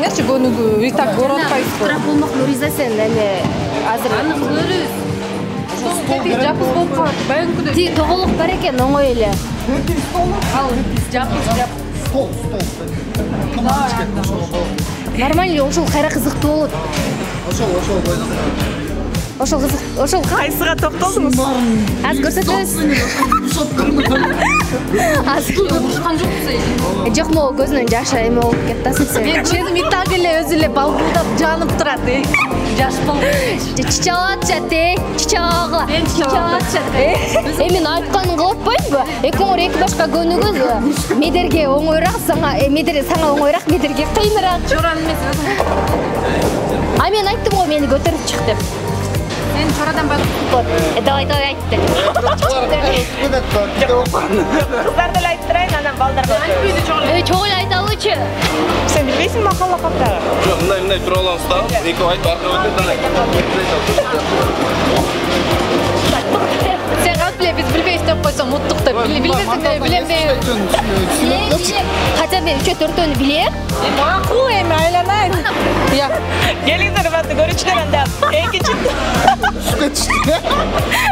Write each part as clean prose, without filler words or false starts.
Нече гөнүгү и так боротпайсыз. Бирок болмок Нуриза сен эме азыр Аны көрөбүз. Жапыз болуп калат. Баягы ти тоголук бар экен оңой эле. ал жапыз. Стол. Нормально ошол кайра кызыктуу болот. Ошол бойдон. Ошол Кайсыга токтолдуңуз? аз көрсөтөбүз. Аз Ушкан жокпуз. жок могу көзүнөн жашы эме болуп кетасың сен. Мен ченим и так эле өзү эле балбулдап жанып турат. Жаш балбул. Чичалат чате, чичагла. Мен чичалат чате. Мен айтканын кылып атпаймынбы? Эки оңор эки башка көнүгүз. Медерге оңойраак, сага оңойраак, медерге кыйыныраак. Чоран эмес. А мен айттым го мени көтөрүп чык деп. Мен чорадан багып. Давай айтты. Кыздар деле айттырайын, анан балдарга. Чогул айта алчу. Сен билбейсиңби макалла каттагы? Жок, мындай тура алабыз да. Эки айтып аркы Сен калп эле биз билбейбиз деп койсоң уттук деп. Билбесең деле билем деп. Хотя бы 3-4 билем. Макул эми айланайын. Я. Келиңдер баты көрүчүлөр анда. Экинчи.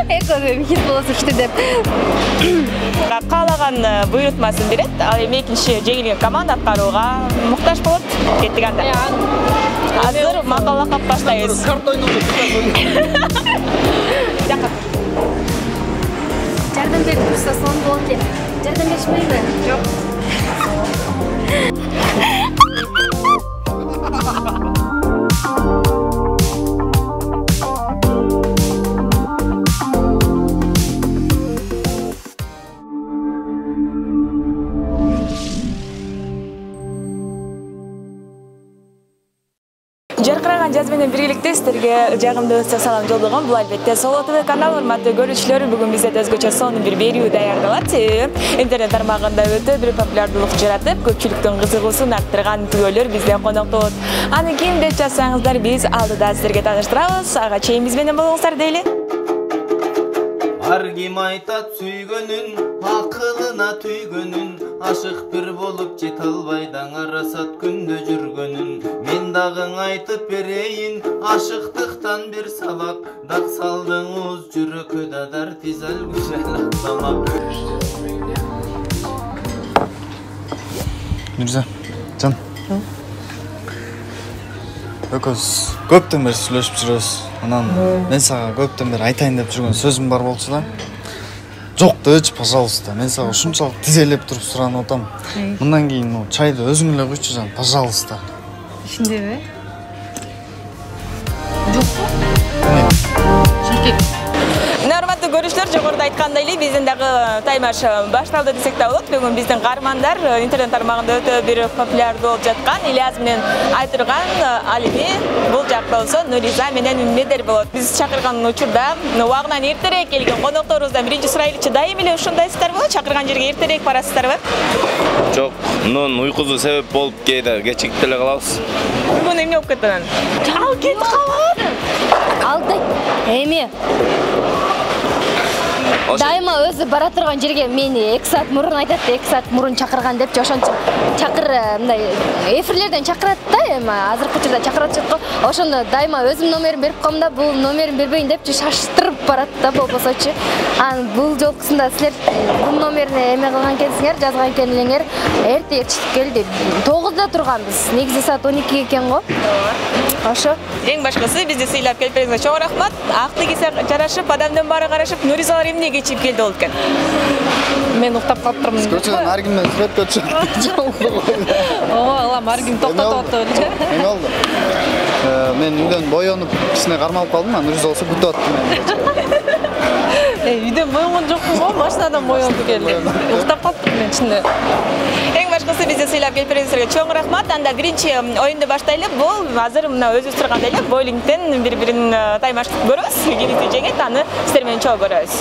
Эко хит болосу күчтүү деп. Каалаган буйрутмасын берет. Ал эми экинчи жеңилген команда аткарууга муктаж болот. Кеттик анда. Азыр макалла кап баштайбыз. Карта ойнойбуз. Жардам берип турса сон болот деп. Жардам беришмейби? Жок. Жаркыраган жаз менен биргеликте сиздерге жагымдуу салам жолдогон бул албетте Соло ТВ каналы. Урматтуу көрүүчүлөр, бүгүн бизде өзгөчө сонун бир берүү даярдалат. Интернет тармагында өтө бир популярдуулук жаратып, көпчүлүктүн кызыгуусун арттырган түгөлөр бизде конокто болот. Аны ким деп жазсаңыздар, биз алдыда сиздерге тааныштырабыз. Ага чейин биз менен болуңуздар дейли. Ар ким айтат сүйгөнүн, акылына түйгөнүн, ашык бир болуп жете албайт арасат күндө жүргөнүн. Мен дагың айтып берейин, ашыктыктан бир сабак, дак салдыңыз жүрөккө дадар тизал күшел атламак. Нуриза, жан. Өкөз көптөн бери сүйлөшүп жүрөбүз. Анан мен сага көптөн бери айтайын деп жүргөн сөзүм бар болчу да. Жок дечи, пожалуйста. Мен сага ушунчалык тизелеп туруп суранып атам. Мындан кийин чайды өзүң эле куйчу жан, пожалуйста. Ишиндеби? Жокпу? Урматтуу көрүүчүлөр, жогоруда айткандай эле биздин дагы таймаш башталды десек да болот. Бүгүн биздин каармандар интернет тармагында өтө бир популярдуу болуп жаткан Ильяс менен Айтырган Алими, бул жакта болсо Нуриза менен Медер болот. Биз чакырган учурда убагынан эртерээк келген конокторубуздан биринчи сурайлычы, дайым эле ушундайсыздарбы? Чакырган жерге эртерээк барасыздарбы? Жок, мунун уйкусу себеп болуп кээде кечиктеп эле калабыз. Бүгүн эмне болуп кетти анан? Ал кетип калат. Алды. Эми. Дайыма өзү бара турган жерге мени 2 саат мурун айтат, 2 саат мурун чакырган деп, ошончо чакыр мындай эфирлерден чакырат да, эми азыркы учурда чакырат го. Ошондо дайыма өзүм номерин берип коем да, бул номерин бербейин деп шаштырып барат да болбосочу. Анан бул жолкусунда силер бул номерине эме кылган экенсиңер, жазган экенсиңер, эрте чыгып келди. 9да турганбыз. Негизи саат 12 экен го. Ошо. Эң башкысы бизди сыйлап келиңиздерге чоң рахмат. Акты кисе жарашып, адамдын баары карашып, Нуризалар эмне кечип келди болуп экен. Мен уктап калыптырмын. Көчөдөн ар кимден сүрөткө чыгып. Алам ар ким токтотуп атты эле. Эме болду. Мен үйдөн боёнуп, кичине кармалып калдым, анан Нуриза болсо күтүп атты мени. Үйдөн боёнгон жокмун го, машинадан боёнду келди. Уктап калыптырмын мен чынында. Эң башкысы бизди сыйлап келиңиздерге чоң рахмат. Анда биринчи оюнду баштайлы. Бул азыр мына өзүбүз турган эле бойлингден бири-бирин таймаштык көрөбүз. Кимди жеңет, аны сиздер менен чогуу көрөбүз.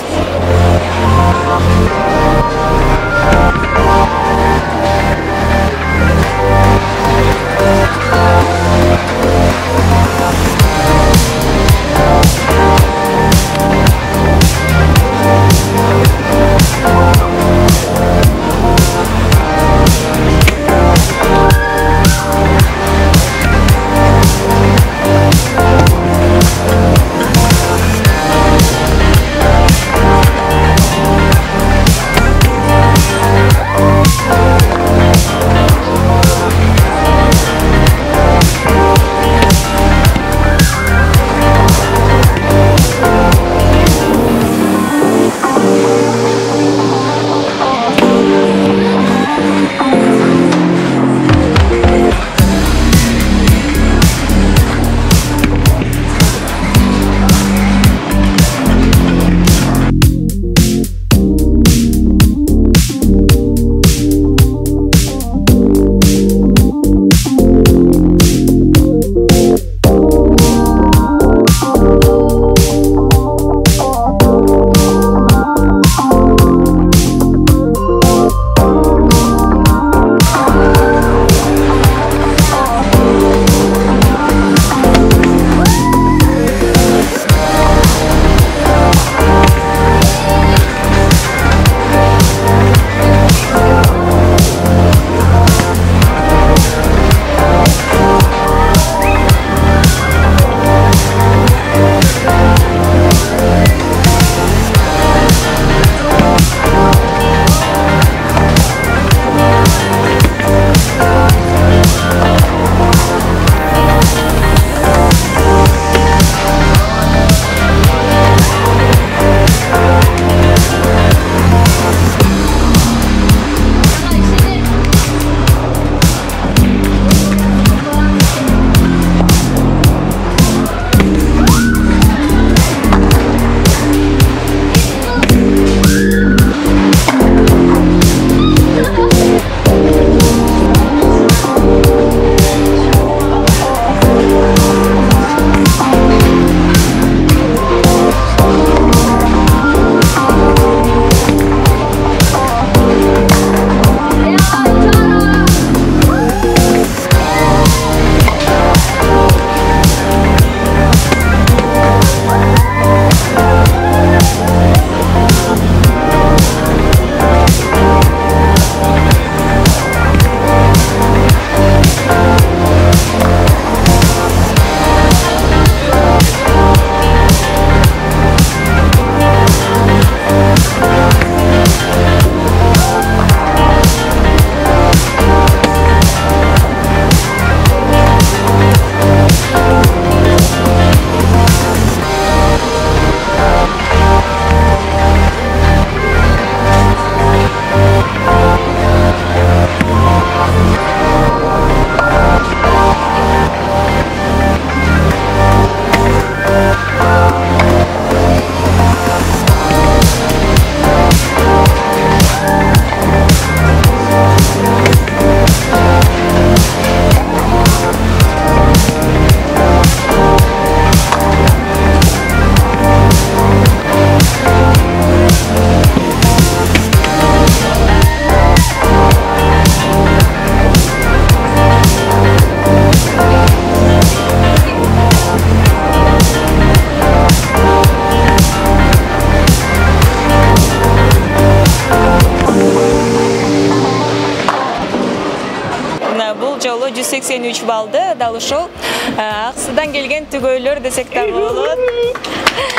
83 балды. Дал ушул Аксыдан келген түгөйлөр десек да болот.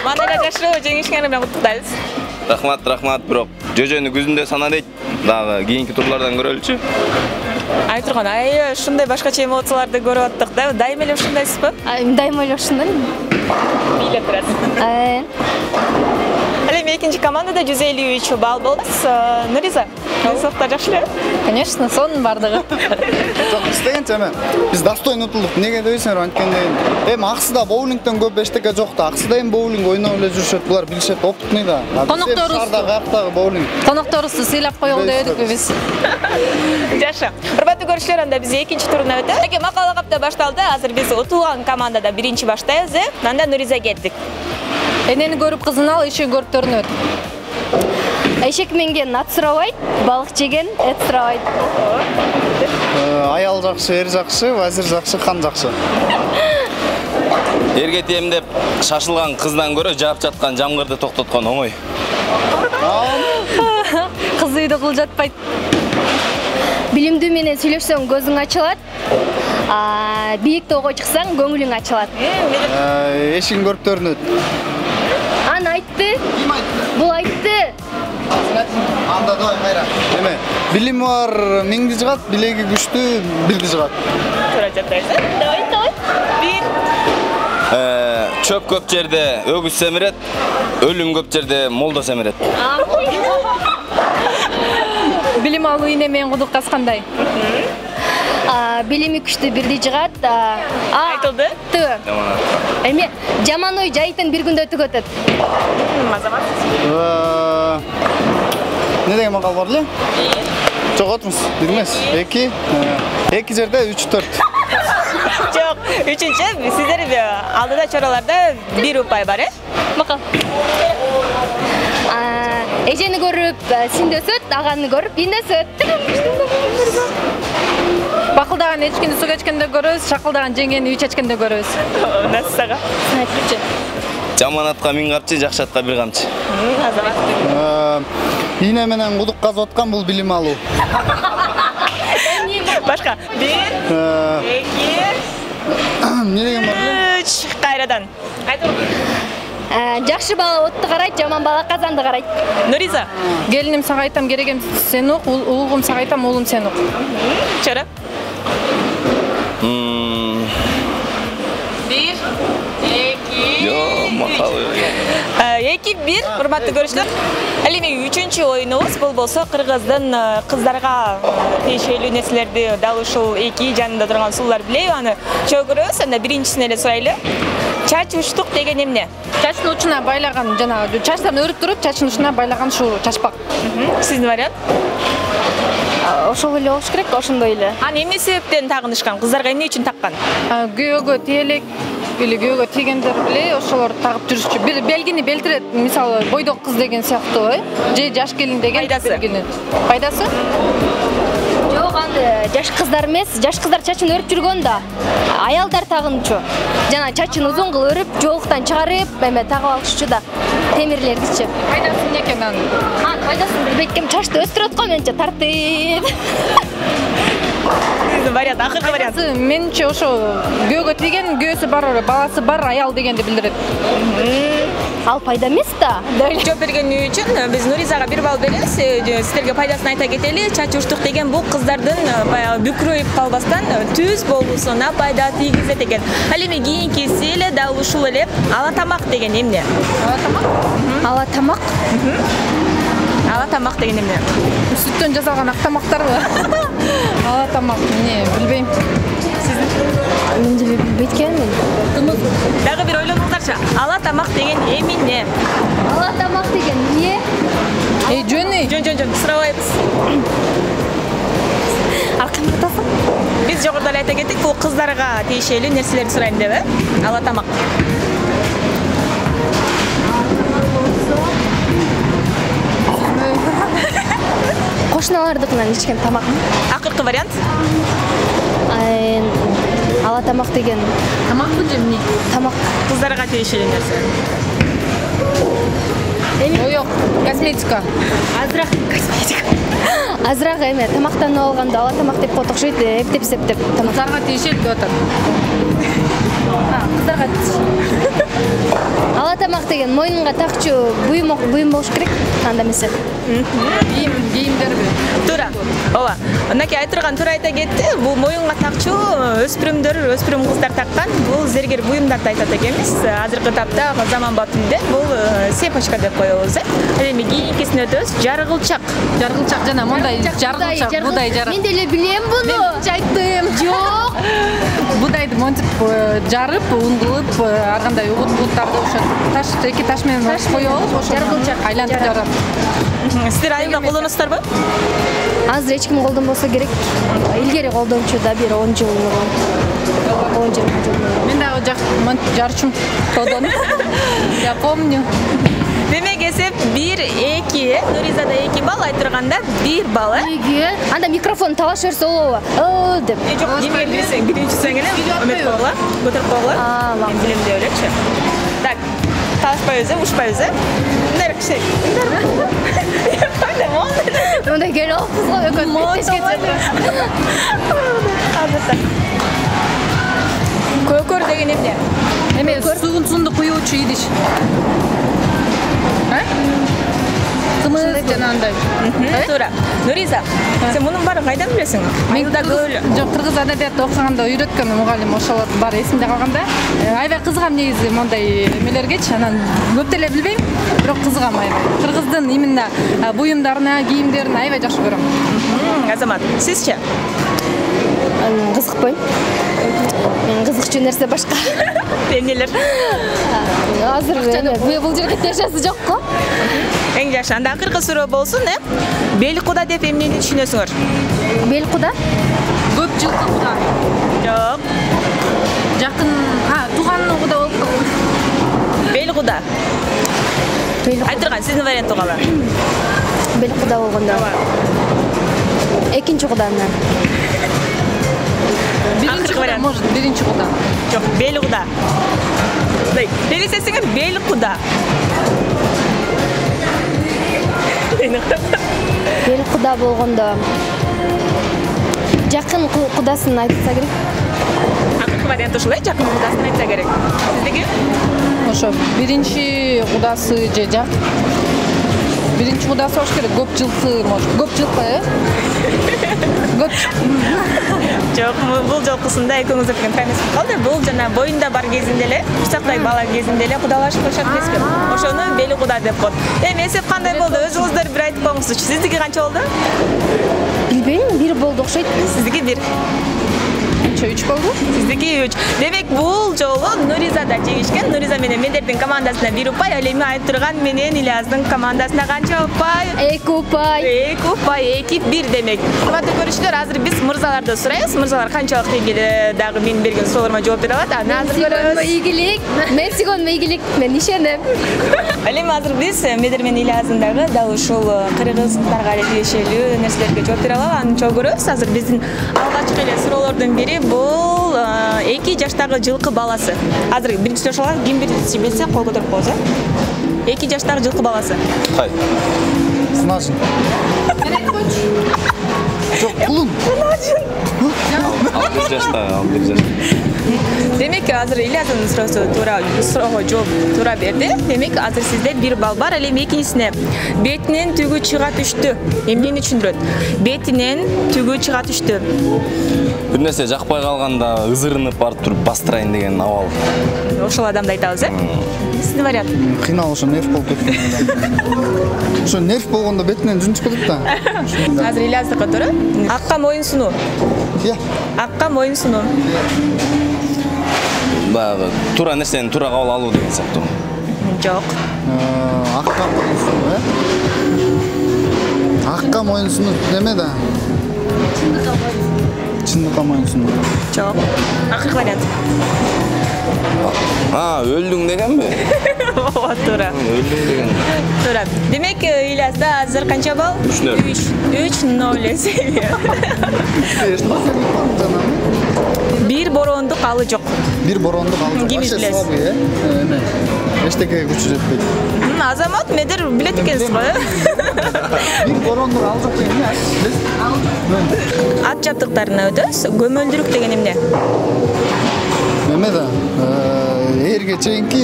Мана эле жашоо жеңишкени менен куттуктайбыз. Рахмат, бирок жөжөнү күзүндө санадыйт. Дагы кийинки турлардан көрөлүчү. Ай турган, ушундай башкача эмоцияларды көрүп аттык да. Дайыма эле ушундайсызбы? Дайыма эле ушундай. Бийлеп турасыз. Ал эми экинчи командада 153 балл болдуз. Нуриза, сыктар жакшы эле? Конечно, сонун бардыгы. Жок, истегенче эми биз достойно утулдук. Неге десеңер, анткенде эми Аксыда боулингден көп эчтеке жок да. Аксыда эми боулинг ойноп эле жүрүшөт. Булар билишет, опытный да. Конокторубузду каяктагы боулинг. Конокторубузду сыйлап коелу дедикпи биз. Жакшы. Урматтуу көрүүчүлөр, анда биз экинчи туруна өтөбүз. Эки макала капта башталды. Азыр биз утулган командада биринчи баштайбыз. Анда Нуриза кеттик. Энени көрүп кызын ал, иши көрүп төрүнөт. Эшек менген ат сурабайт, балык жеген эт сурабайт. Аял жакшы, эр жакшы, вазир жакшы, хан жакшы. Эрге тем деп шашылган кыздан көрө жаап жаткан жамгырды токтоткон оңой. Кыз үйдө кыл жатпайт. Билимдүү менен сүйлөшсөң көзүң ачылат. Бийик тоого чыксаң көңүлүң ачылат. Эшигин көрүп төрүнөт. Аны айтты. Ким айтты? Бул айтты. Анда давай кайра. Эме, билими бар миңди жыгат, билеги күчтүү бирди жыгат. Туура жатайсыз. Давай. Бир. Чөп көп жерде өгүз семирет, өлүм көп жерде молдо семирет. Билим алуу ине менен кудук каскандай. Билими күчтүү бирди жыгат. Айтылды. Эми жаман ой жайыктан бир күндө өтүп өтөт. Мазамат. Не деген макал бар эле? Жок, отурңуз. Билмес. 2 жерде 3-4. Жок, үчүнчү сиздер алдыда чораларда бир упай бар, Макал. Эжени көрүп синдесөт, аганы көрүп индесөт. Бакылдаган эчкинди суу кечкенде көрөбүз, чакылдаган жеңгени үй чечкенде көрөбүз. Насага. Жаман атка миң камчы, жакшы атка бир камчы. Ийне менен кудук казып аткан бул билим алуу. Башка. 1, 2, Не деген бар эле? 3. Кайрадан. Жакшы бала отту карайт, жаман бала казанды карайт. Нуриза. Келиним сага айтам, керегем сен ук, уулум сага айтам, уулум сен ук. Чора. 1, 2. Yo, макал. 2-1, урматтуу көрүүчүлөр. Ал эми үчүнчү оюнубуз бул болсо кыргыздын кыздарга тиешелүү нерселерди дал ушул эки жанында турган суулар билеби, аны чөгөрөбүз. Анда биринчисин эле сурайлы. Чач учтук деген эмне? Чачтын учуна байлаган, жана чачтан өрүп туруп, чачтын учуна байлаган ушул чачпак. Сиздин вариант? Ошол эле болуш керек, ошондой эле. Аны эмне себептен тагынышкан? Кыздарга эмне үчүн таккан? Күйөөгө тиелек, или күйөөгө тийгендер биле, ошолор тагып жүрүшчү. Бир белгини белтирет, мисалы бойдок кыз деген сыяктуу, же жаш келин деген белгини. Пайдасы? Жок, аны жаш кыздар эмес, жаш кыздар чачын өрүп жүргөн да. Аялдар тагынчу. Жана чачын узун кылып өрүп, жоолуктан чыгарып, эме тагып алышчу да. Темирлердичи. Пайдасы эмне экен анын? Пайдасын билбейт экенмин, чачты өстүрөт го менче тартып. Сиздин вариант, акыркы вариант. Менче ошо күйөөгө тийген, күйөөсү бар, баласы бар аял дегенди билдирет. Ал пайда эмес да. Жооп бергени үчүн биз Нуризага 1 балл беребиз. Сиздерге пайдасын айта кетели. Чач учтук деген бул кыздардын баягы бүкрөйүп калбастан түз болуусуна пайда тийгизет экен. Ал эми кийинкиси эле дал ушул эле ала тамак деген эмне? Ала тамак? Ала тамак деген эмне? Сүттөн жасалган ак тамактарбы? Ала тамак эмне, билбейм. Мен деле билбейт экенмин. Дагы бир ойлонуңуздарчы. Ала тамак деген эмне? Ала тамак деген эмне? Жөн. Жөн, сурабайбыз. Аркамда атасың? Биз жогоруда эле айта кеттик, бул кыздарга тиешелүү нерселерди сурайм деп, Ала тамак. Кошуналардыкынан ичкен тамак. Акыркы вариант? Ала тамак деген Тамакпы же эмне? Тамак. Кыздарга тиешелүү нерсе. Жок, косметика. Азыраак косметика. Азыраак эме тамактанып алганда ала тамак деп коет окшойт, эптеп тамак. Кыздарга тийишет деп атат. Кыздарга ала тамак деген мойнунга такчу буюм болуш керек, анда эмесе. Кийимдерби. Туура. Ооба. Мынакей айтырган туура айта кетти. Бул моюнга такчу өспүрүм кыздар таккан. Бул зергер буюмдарды айтат экенбиз. Азыркы тапта заманбап тилде бул сепочка деп коебуз. Эми кийинкисине өтөбүз. Жаргылчак Жана мондай жаргылчак будай жарат. Мен деле билем буну. Айттым. Жок. Будайды монтип жарып, ун кылып, ар кандай угуттарды ошо эки таш менен коёбуз, ошо жаргылчак айлантып жарат. Сиздер айылда колдоносуздарбы? Азыр эч ким колдонбосо керек. Илгери колдончу да бир 10 жыл. 10 жыл. Мен дагы жарчум колдон. Я помню. Демек эсеп 1-2, Нуризада 2 балл, айтырганда 1 балл. Анда микрофон талаш берсе болобу? Деп. Жок, эмне билсең, биринчисиң эле өмөт койгула, көтөрүп койгула. Мен билем деп элечи. Так, талашпайбыз, ушпайбыз. Мындай киши. Мындай келип алыппыз го, Көкөр деген эмне? Эме суунду куюучу идиш. Кымыз жанандай. Туура. Нуриза, сен мунун баарын кайдан билесиң? Айылда көп эле. Жок, кыргыз адабиятты окуганда үйрөткөн мугалим ошолор бар эсимде калганда. Аябай кызыгам негизи мондай эмелергечи, анан көп деле билбейм, бирок кызыгам аябай. Кыргыздын именно буюмдарына, кийимдерине аябай жакшы көрөм. Азамат, сизчи? Кызыкпайм. Кызыкчу нерсе башка. Эмнелер? Азыр бул жерге тешеси жок го. Эң жакшы. Анда акыркы суроо болсун, Бел куда деп эмнени түшүнөсүңөр? Бел куда? Көп жылкы куда. Жок. Жакын, тууган куда болуп. Бел куда. Айтырган сиздин вариант кала. Бел куда болгондо. Экинчи кудандан. Биринчи куда, может, биринчи куда. Жок, бел куда. Элестетсеңер, бел куда. Бел куда болгондо жакын кудасын айтса керек. Акыркы вариант ушул, жакын кудасын айтса керек. Сиздеги? Ошо биринчи кудасы же жак. Биринчи кудасы болуш керек, көп жылкы, может. Көп жылкы, Көп. Жок, бул жолкусунда экөөңүз өткөн таймес калды. Бул жана боюнда бар кезинде эле, курсактай бала кезинде эле кудалашып калышат эмеспи? Ошону бели куда деп коет. Эми эсеп кандай болду? Өзүңүздөр бир айтып коюңузчу. Сиздики канча болду? Билбейм, 1 болду окшойт. Сиздики 1. 3 болду. Сиздики 3. Демек бул жолу Нуризада жеңишкен. Нуриза менен мендердин командасына 1 упай, ал эми айтырган менен Ильяздын командасына канча упай? 2 упай. 2 упай, 2-1 демек. Урматтуу көрүүчүлөр, азыр биз мырзаларды сурайбыз. Мырзалар канчалык ийгилик дагы менин берген суроолорума жооп бере алат. Аны азыр көрөбүз. Ийгилик. Мен сүйгөнмө ийгилик. Мен ишенем. Ал эми азыр биз Медер менен Ильяздын дагы дал ушул кыргыздарга тиешелүү нерселерге жооп бере алалы. Аны чогуу көрөбүз. Азыр биздин алгачкы эле суроолордун бири бул 2 жаштагы жылкы баласы. Азыр биринчи ошолор ким биринчи билсе кол көтөрүп коебуз. 2 жаштагы жылкы баласы. Кай? Сынажын. Жок, кулун. Ал 1 жашта. Демек азыр Ильяздын суроого жооп туура берди. Демек азыр сизде 1 балл бар. Ал эми экинчисине бетинен түгү чыга түштү. Эмнени түшүндүрөт? Бетинен түгү чыга түштү. Бир нерсе жакпай калганда ызырынып барып туруп бастырайын деген абал. Ошол адамды айтабыз, Сиздин вариант. Кыйнал ошо нерв болуп кеткен. Ошо нерв болгондо бетинен жүн чыгып кетет да. Азыр Ильяздыкы туура. Акка моюн сунуу. Иә. Акка моюн сунуу. Баягы туура нерсени туура кабыл алуу деген сыяктуу. Жок. Акка моюнсуну, Акка моюнсуну неме да? Чындыкка моюнсуну. Жок. Акыркы вариант. Өлдүң дегенби? Ооба, туура. Өлдүң деген. Туура. Демек Ильязда азыр канча балл? 3-0 эсеби. бир бороондук алы жок. Бир бороондук алы жок. Кимиз билебиз? Слабый, эме. Эчтекеге күчү жетпейт. Азамат медер билет экенсиз го, Бир бороондук алы жок деген эмне? Ат жабдыктарына өтөбүз. Көмөлдүрүк деген эмне? Эме да, эрге чейинки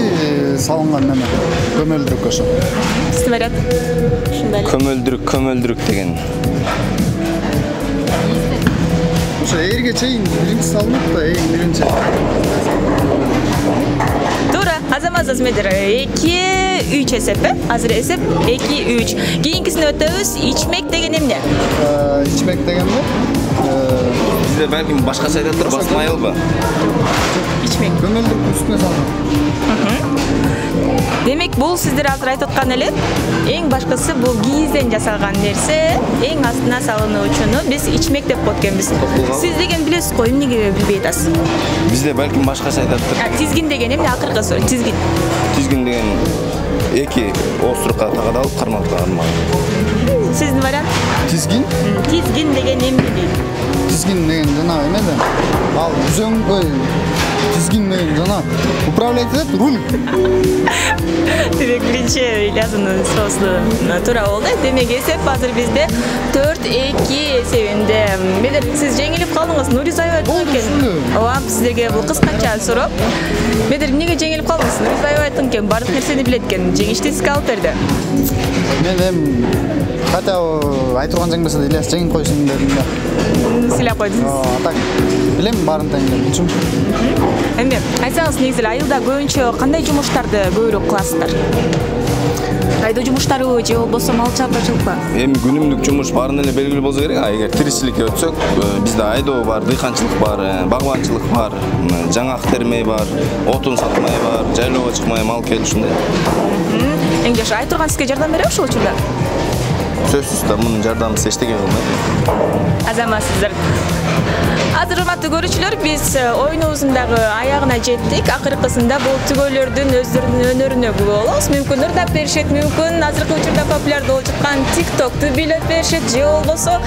салынган неме. Көмөлдүрүк ошо. Сиздин вариант? Ушундай эле. Көмөлдүрүк деген. Ошо эрге чейин биринчи салынат да, эң биринчи. Туура, Азамат Азмедер 2-3 эсепи. Азыр эсеп 2-3. Кийинкисине өтөбүз. Ичмек деген эмне? Ичмек дегенде Бизде балким башкача айтып туруп басмайбы? Ичмек. көмөлдүрүк үстүнө салынат. Демек, бул сиздер азыр айтып аткан эле эң башкысы бул кийизден жасалган нерсе, эң астына салынуучуну биз ичмек деп коет экенбиз. Сиз деген билесиз го, эмнеге билбей атасыз? Бизде балким башкача айтып туруп. Тизгин деген эмне? Акыркы сөз, тизгин. Тизгин деген эки оострукка тагадалып кармакка кармак. Сиздин вариант? Тизгин? Тизгин деген эмне дейт? Тизгин деген жана эме да. Ал үзөңгө тизгин деген жана управлять этет руль. Демек, биринчи Ильяздын соосу туура болду. Демек, эсеп азыр бизде 4-2 эсебинде. Медер, сиз жеңилип калдыңыз. Нуриза айттың экен. Ооба, сиздерге бул кыскача суроо. Медер, эмнеге жеңилип калдыңыз? Нуриза айттың экен, баардык нерсени билет экен. Жеңишти сизге алып берди. Мен хотя айтылган жеңбесе да Ильяс жеңип койсун дедим да. Сыйлап койдуңуз. Так. Билем баарын тең билчүм. Эми, айтсаңыз, негизи эле айылда көбүнчө кандай жумуштарды көбүрөөк кыласыздар? Айдоо жумуштарыбы же болбосо мал чарбачылыкпы? Эми күнүмдүк жумуш баарын эле белгилүү болсо керек. Эгер тиричиликке өтсөк, бизде айдоо бар, дыйканчылык бар, багбанчылык бар, жаңак термей бар, отун сатмай бар, жайлоого чыкмай мал кел ушундай. Эң жакшы айтырган сизге жардам береби ушул учурда? Сөзсүз да мунун жардамысыз эчтеке кылбайт. Азаматсыздар. Азыр урматтуу көрүүчүлөр, биз оюнубуздун дагы аягына жеттик. Акыркысында бул түгөйлөрдүн өздөрүнүн өнөрүнө күбө болобуз. Мүмкүн ырдап беришет, мүмкүн азыркы учурда популярдуу болуп жаткан TikToкту бийлеп беришет, же болбосо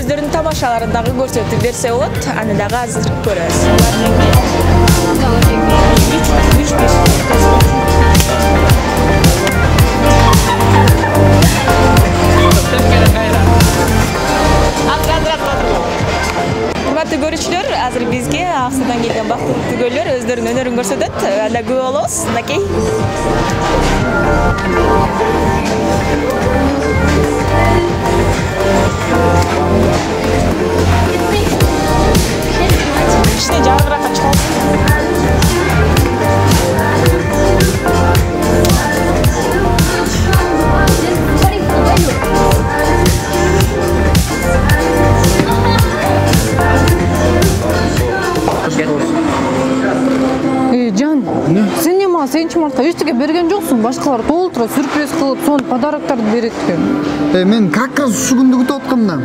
өздөрүнүн тамашаларын дагы көрсөтүп берсе болот. Аны дагы азыр көрөбүз. Урматтуу көрүүчүлөр, азыр бизге Аксудан келген бактылуу түгөйлөр өздөрүнүн өнөрүн көрсөтөт. Анда күбө болобуз. Мынакей. Кичине жарыгыраак чыгып Жан, сен не мага сегизинчи мартка эчтеке берген жоксуң. Башкалар толтура сюрприз кылып, сонун подароктарды берет экен. Мен как раз ушу күндү күтүп аткам да.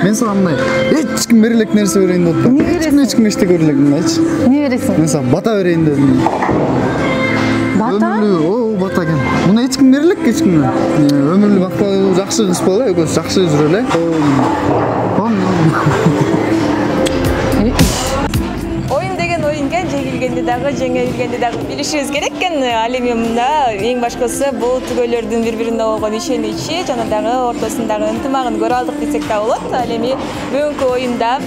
Мен сага мындай эч ким бере элек нерсе берейин деп атам. Эч ким эчтеке бере элек мындайчы. Эмне бересиң? Мен сага бата берейин дедим. Бата? Бата экен. Муну эч ким бере элек, эч ким. Өмүрлүк акбалы жакшы кыз боло, экөөбүз жакшы жүрө эле. Oyun деген oyunga жеңилгенди дагы, жеңилгенди дагы билишибиз керек экен. Ал эми мында эң башкысы бул түгөйлөрдүн бири-бирине болгон ишеничи жана дагы ортосундагы ынтымагын көрө алдык десек да болот. Ал эми бүгүнкү оюнда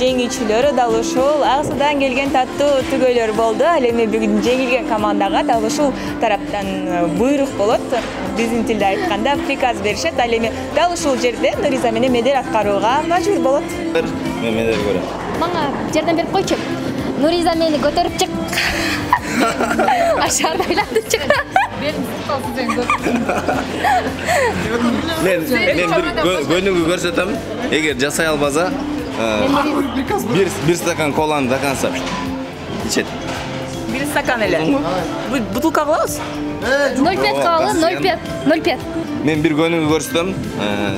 жеңүүчүлөр дал ушул Аксудан келген таттуу түгөйлөр болду. Ал эми бүгүн жеңилген командага дал ушул тараптан буйрук болот. Биздин тилде айтканда приказ беришет. Ал эми дал ушул жерде Нуриза менен Медер аткарууга мажбур болот. Мен Медер көрөм. Мага жардам берип койчу. Нуриза мени көтөрүп чык. Ашарды айлантып чык. Мен бир көнүгүү көрсөтөм. Эгер жасай албаса, бир стакан коланы до конца ичет. Бир стакан эле. Бутылка кылабыз? 0,5 калды, 0,5. Мен бир көнүгүү көрсөтөм.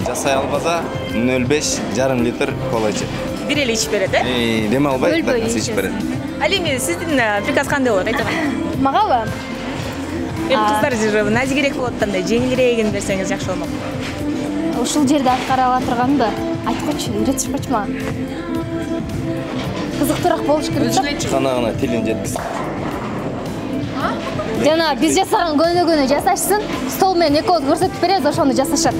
Жасай албаса 0,5 жарым литр кола ичет. Бир эле ичип берет, Дем албай, до конца ичип берет. Ал эми сиздин приказ кандай болот, айтыңыз? Магабы? Эми кыздар назигерээк болот да, мындай жеңилирээгин берсеңиз жакшы болмок. Ушул жерде аткара ала турганды айтып койчу, үйрөтүшпөчү мага. кызыктуураак болуш керек да. Канагына тилин жеткиз. Жана биз жасаган көнөгөнү жасашсын, стол менен экөөбүз көрсөтүп беребиз, ошону жасашат.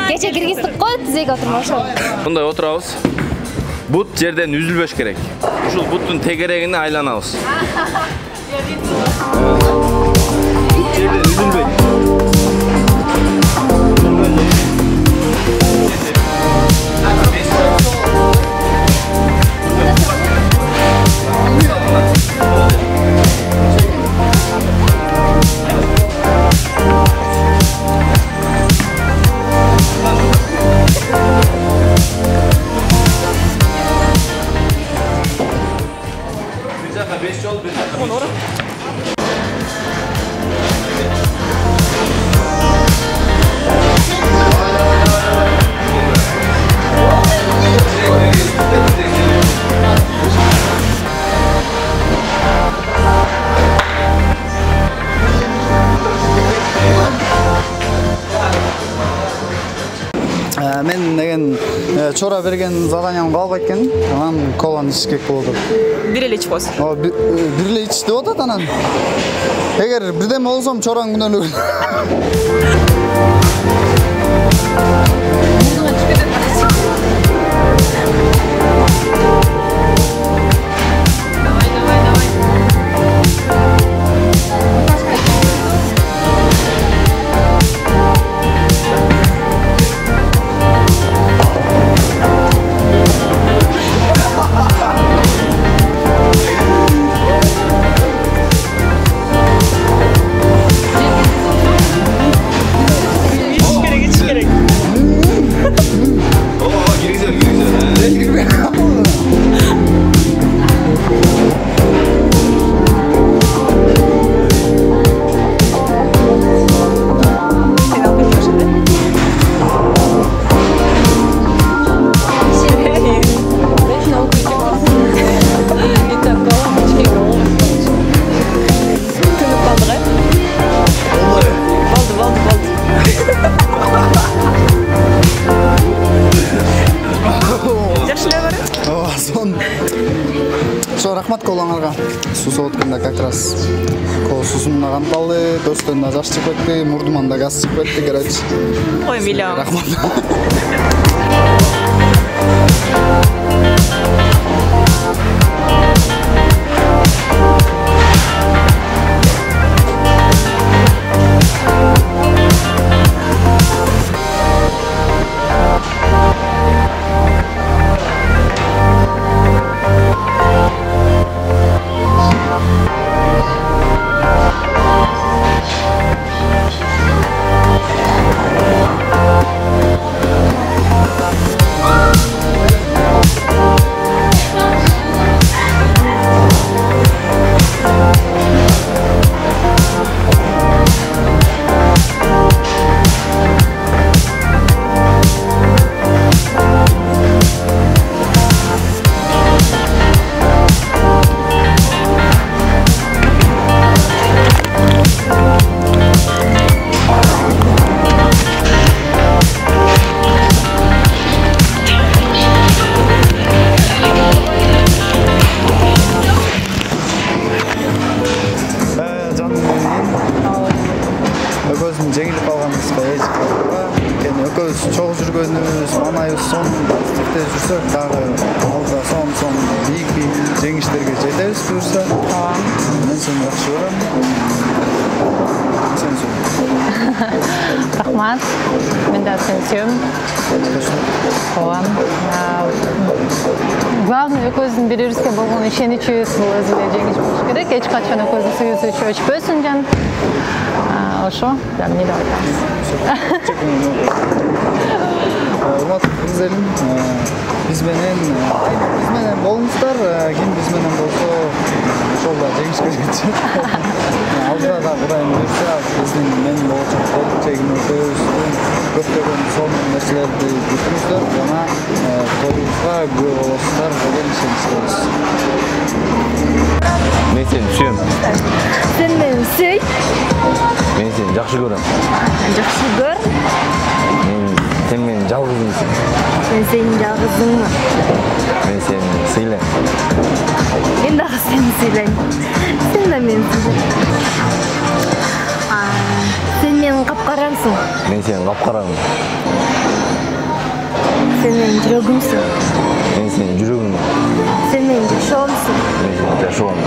Кече киргиздик го, тизеге отурма ошол. Мындай отурабыз. Бут жерден үзүлбөш керек. Ушул буттун тегерегине айланабыз. Бут жерден үзүлбөйт. Мен деген чора берген заданиямды алып кеткен, анан коланы ичиш керек болду. Бир эле ичпоз. Бир эле ич деп атат анан. Эгер бирдеме болсом чораң менен рахмат колоңарга. Суу соғытканда как раз кол суусунда камталды, дөстөрүнө жаш чыгып кетти, мурдуман да газ чыгып кетти, короче. Ой, миллион. Рахмат. жеңилип калганыбызга эч кайрылба. Экөөбүз чогуу жүргөнүбүз, манайыбыз сонун тартипте жүрсөк, дагы алда сонун бийик жеңиштерге жетебиз буюрса. Мен сени жакшы көрөм. Сен Рахмат. Мен да сени сүйөм. Главное, экөөбүздүн бири-бирибизге болгон ишеничибиз бул өзү эле жеңиш болуш керек. Эч качан экөөбүздүн сүйүүбүз өчпөсүн жан. Ошо, да эмне деп айтабыз. Урматтуу кыз элим, биз менен болуңуздар, ким биз менен болсо, ошол да жеңишке жетет. Алдыда да Кудайым буйрса, биздин мен болочок келечегибиздин көптөгөн сонун нерселерди күтүңүздөр жана тобубузга күбө болосуздар деген ишеничтебиз. Мен сени сүйөм. Сен мени сүй. Мен сени жакшы көрөм. Жакшы көр. Мен Сен менин жалгызымсың. Мен сенин жалгызыңмын. Мен сени сыйлайм. Мен дагы сени сыйлайм. Сен да мени сыйлайсың. Сен менин капкарамсың. Мен сенин капкарамын. Сен менин жүрөгүмсүң. Мен сенин жүрөгүңмүн. Sen benim jашоомсуң. Мен сенин жашооң.